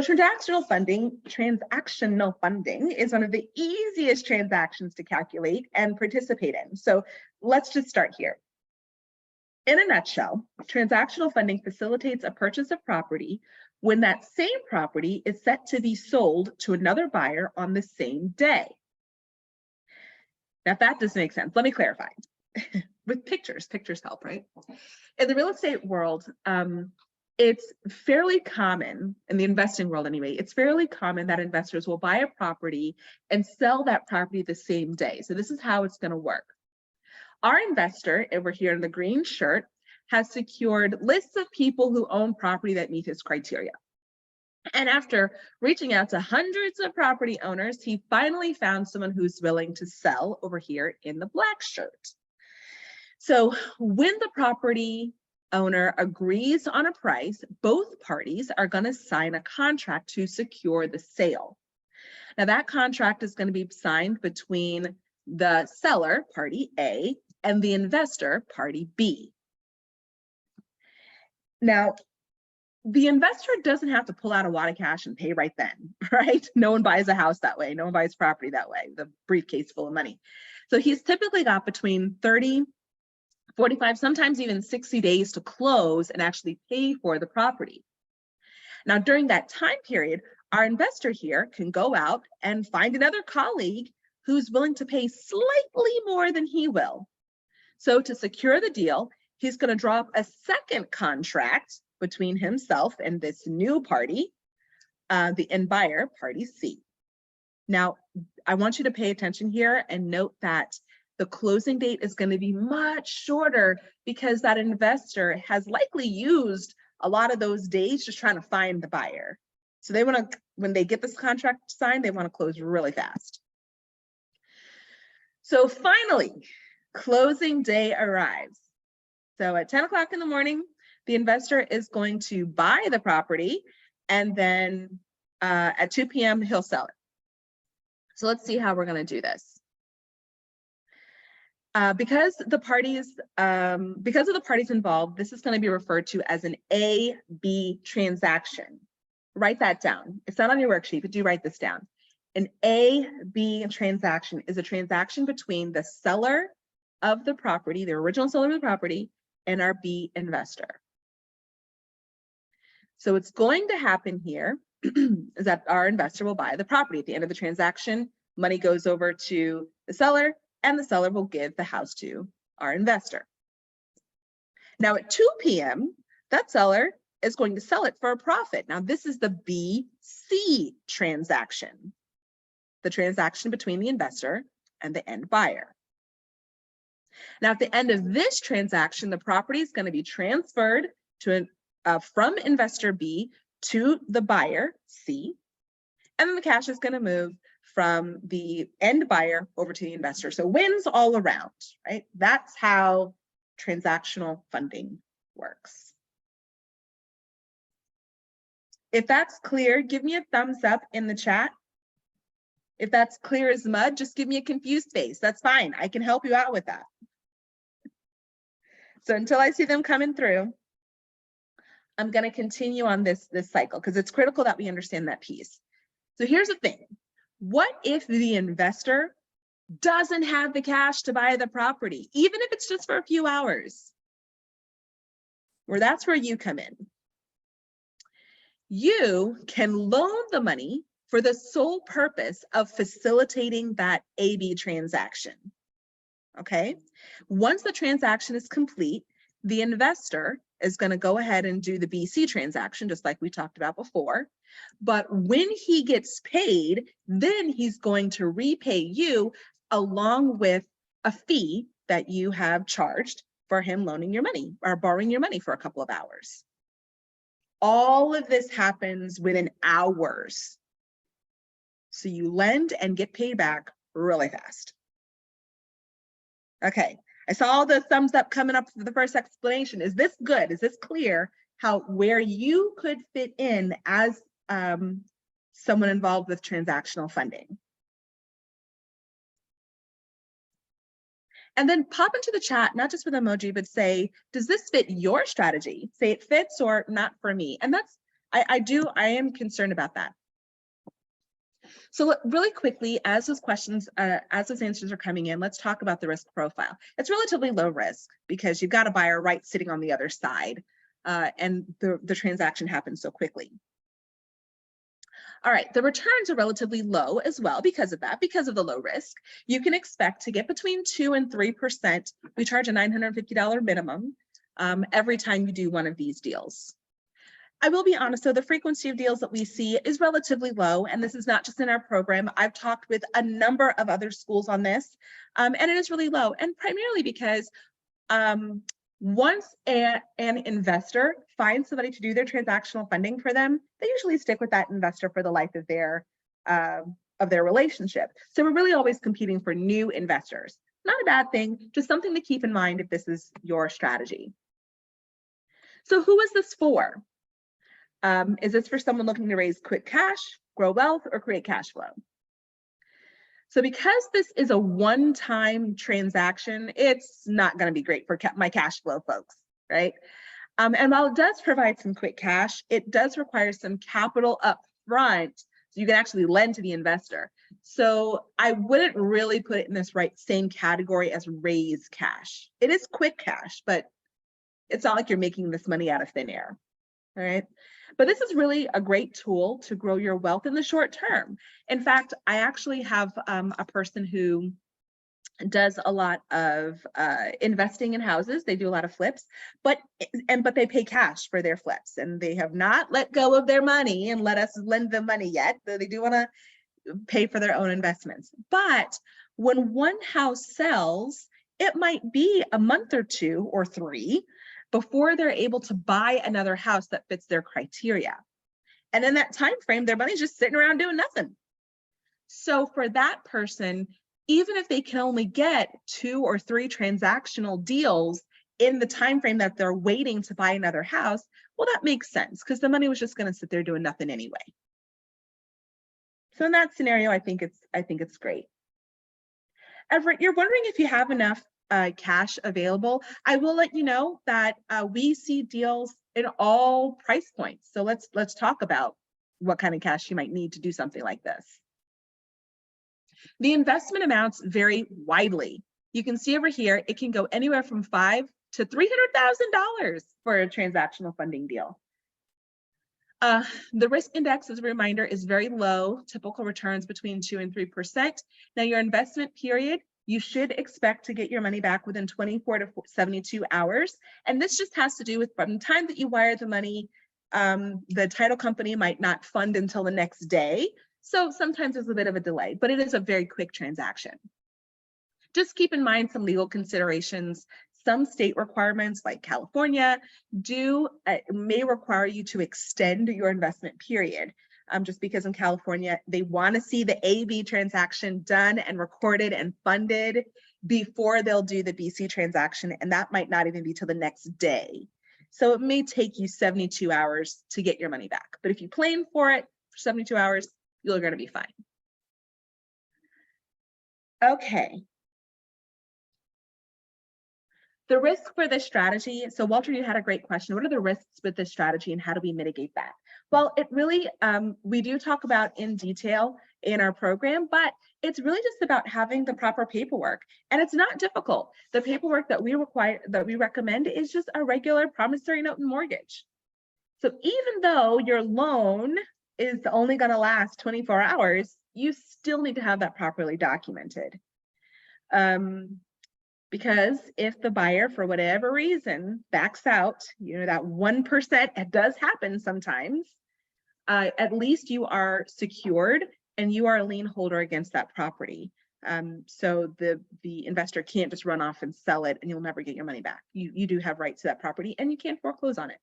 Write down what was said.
Transactional funding is one of the easiest transactions to calculate and participate in. So let's just start here. In a nutshell, transactional funding facilitates a purchase of property when that same property is set to be sold to another buyer on the same day. Now, if that doesn't make sense, let me clarify. With pictures help, right? In the real estate world, it's fairly common, in the investing world anyway, it's fairly common that investors will buy a property and sell that property the same day. So this is how it's going to work. Our investor, over here in the green shirt, has secured lists of people who own property that meet his criteria. And after reaching out to hundreds of property owners, he finally found someone who's willing to sell over here in the black shirt. So when the property owner agrees on a price, both parties are going to sign a contract to secure the sale. Now that contract is going to be signed between the seller, party A, and the investor, party B. Now, the investor doesn't have to pull out a wad of cash and pay right then, right? No one buys a house that way. No one buys property that way, the briefcase full of money. So he's typically got between 30, 45, sometimes even 60 days to close and actually pay for the property. Now, during that time period, our investor here can go out and find another colleague who's willing to pay slightly more than he will. So to secure the deal, he's going to draw up a second contract between himself and this new party, the end buyer, party C. Now, I want you to pay attention here and note that the closing date is going to be much shorter because that investor has likely used a lot of those days just trying to find the buyer. So they want to, when they get this contract signed, they want to close really fast. So finally, closing day arrives. So at 10 o'clock in the morning, the investor is going to buy the property, and then at 2 p.m. he'll sell it. So let's see how we're going to do this. Because of the parties involved, this is going to be referred to as an A-B transaction. Write that down. It's not on your worksheet, but do write this down. An A-B transaction is a transaction between the seller of the property, the original seller of the property, and our B investor. So what's going to happen here is that our investor will buy the property. At the end of the transaction, money goes over to the seller, and the seller will give the house to our investor. Now at 2 p.m., that seller is going to sell it for a profit. Now this is the B-C transaction, the transaction between the investor and the end buyer. Now at the end of this transaction, the property is going to be transferred to from investor B to the buyer, C, and then the cash is going to move from the end buyer over to the investor. So wins all around, right? That's how transactional funding works. If that's clear, give me a thumbs up in the chat. If that's clear as mud, just give me a confused face. That's fine. I can help you out with that. So until I see them coming through, I'm going to continue on this cycle because it's critical that we understand that piece. So here's the thing. What if the investor doesn't have the cash to buy the property, even if it's just for a few hours? Well, that's where you come in. You can loan the money for the sole purpose of facilitating that A-B transaction. Okay? Once the transaction is complete, the investor is going to go ahead and do the B-C transaction, just like we talked about before. But when he gets paid, then he's going to repay you along with a fee that you have charged for him loaning your money or borrowing your money for a couple of hours. All of this happens within hours. So you lend and get paid back really fast. Okay, I saw all the thumbs up coming up for the first explanation. Is this good? Is this clear how where you could fit in as someone involved with transactional funding? And then pop into the chat, not just with emoji, but say, does this fit your strategy? Say it fits or not for me. And that's I am concerned about that. So really quickly, as those questions, as those answers are coming in, let's talk about the risk profile. It's relatively low risk because you've got a buyer right sitting on the other side, and the transaction happens so quickly. All right, the returns are relatively low as well because of that, because of the low risk. You can expect to get between 2 and 3%. We charge a $950 minimum every time you do one of these deals. I will be honest, though, the frequency of deals that we see is relatively low, and this is not just in our program. I've talked with a number of other schools on this, and it is really low, and primarily because once an investor finds somebody to do their transactional funding for them, they usually stick with that investor for the life of their relationship. So we're really always competing for new investors. Not a bad thing, just something to keep in mind if this is your strategy. So who is this for? Is this for someone looking to raise quick cash, grow wealth, or create cash flow? So because this is a one-time transaction, it's not going to be great for my cash flow folks, right? And while it does provide some quick cash, it does require some capital up front so you can actually lend to the investor. So I wouldn't really put it in this same category as raise cash. It is quick cash, but it's not like you're making this money out of thin air. All right. But this is really a great tool to grow your wealth in the short term. In fact, I actually have a person who does a lot of investing in houses. They do a lot of flips, but they pay cash for their flips, and they have not let go of their money and let us lend them money yet. So they do want to pay for their own investments. But when one house sells, it might be a month or 2 or 3 before they're able to buy another house that fits their criteria. And in that time frame, their money's just sitting around doing nothing. So for that person, even if they can only get 2 or 3 transactional deals in the time frame that they're waiting to buy another house, well, that makes sense because the money was just going to sit there doing nothing anyway. So in that scenario, I think it's great. Everett, you're wondering if you have enough cash available. I will let you know that we see deals in all price points. So let's talk about what kind of cash you might need to do something like this. The investment amounts vary widely. You can see over here, it can go anywhere from $500,000 to $300,000 for a transactional funding deal. The risk index, as a reminder, is very low, typical returns between 2 and 3%. Now, your investment period, you should expect to get your money back within 24 to 72 hours. And this just has to do with from the time that you wire the money, the title company might not fund until the next day. So sometimes there's a bit of a delay, but it is a very quick transaction. Just keep in mind some legal considerations. Some state requirements like California may require you to extend your investment period. Just because in California, they want to see the AB transaction done and recorded and funded before they'll do the BC transaction. And that might not even be till the next day. So it may take you 72 hours to get your money back. But if you plan for it for 72 hours, you're going to be fine. Okay. The risk for this strategy. So Walter, you had a great question. What are the risks with this strategy and how do we mitigate that? Well, it really, we do talk about in detail in our program, but it's really just about having the proper paperwork. And it's not difficult. The paperwork that we recommend is just a regular promissory note and mortgage. So even though your loan is only going to last 24 hours, you still need to have that properly documented. Because if the buyer, for whatever reason, backs out, that 1%, it does happen sometimes, at least you are secured and you are a lien holder against that property. So the investor can't just run off and sell it and you'll never get your money back. You do have rights to that property and you can't foreclose on it.